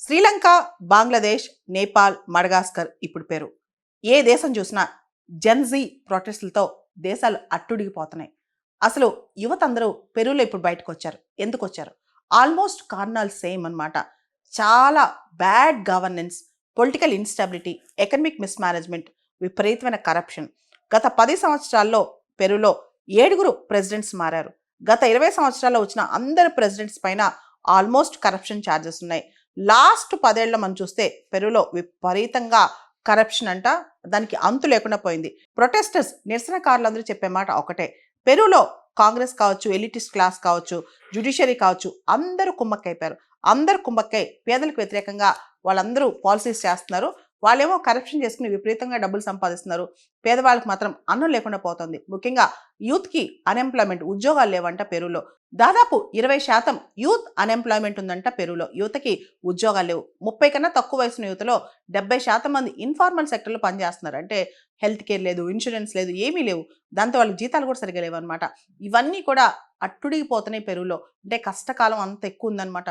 Sri Lanka, Bangladesh, Nepal, Madagascar ఇప్పుడు Peru. ఏ దేశం చూసినా జెన్‌జీ ప్రొటెస్ట్‌లతో దేశాలు అట్టుడికిపోతున్నాయి. అసలు యువత అందరూ పెరులో ఇప్పుడు బయటకొచ్చారు. ఎందుకొచ్చారు? ఆల్మోస్ట్ కారణాలు సేమ్ అన్నమాట. చాలా bad governance, political instability, economic mismanagement, విపరీతమైన కరప్షన్. గత 10 సంవత్సరాల్లో పెరులో 7 ప్రెసిడెంట్స్ మారారు. గత 20 సంవత్సరాల్లో వచ్చిన అందరు ప్రెసిడెంట్స్ పైన ఆల్మోస్ట్ కరప్షన్ చార్జెస్ ఉన్నాయి. లాస్ట్ 10 ఏళ్ల మనం చూస్తే పెరులో విపరీతంగా కరప్షన్ అంట. దానికి అంతు లేకుండా పోయింది. ప్రొటెస్టర్స్ నిరసనకారులందరూ చెప్పే మాట ఒకటే. పెరులో కాంగ్రెస్ కావచ్చు, ఎలిటిస్ట్ క్లాస్ కావచ్చు, జ్యుడిషియరీ కావచ్చు అందరూ కుమ్మక్కైపోయారు. అందరూ కుమ్మక్కై పేదలకు వ్యతిరేకంగా వాళ్ళందరూ పాలిసీస్ చేస్తున్నారు. వాళ్ళేమో కరప్షన్ చేసుకుని విపరీతంగా డబ్బులు సంపాదిస్తున్నారు. పేదవాళ్ళకి మాత్రం అన్నం లేకుండా పోతుంది. ముఖ్యంగా యూత్‌కి అన్‌ఎంప్లాయ్‌మెంట్ ఉద్యోగాలు లేవంట పెరులో. దాదాపు 20% యూత్ అన్‌ఎంప్లాయ్‌మెంట్ ఉందంట పెరులో. యువతకి ఉద్యోగాలు లేవు. 30 కన్నా తక్కువ వయసున్న యువతలో 70% మంది ఇన్ఫార్మల్ సెక్టర్‌లో పనిచేస్తున్నారు. అంటే హెల్త్ కేర్ లేదు, ఇన్స్యూరెన్స్ లేదు, ఏమీ లేవు. దాంతో వాళ్ళకి జీతాలు కూడా సరిగ్గా లేవన్నమాట. ఇవన్నీ కూడా అట్టుడికిపోతున్నాయి పెరులో. అంటే కష్టకాలం అంత ఎక్కువ ఉందన్నమాట.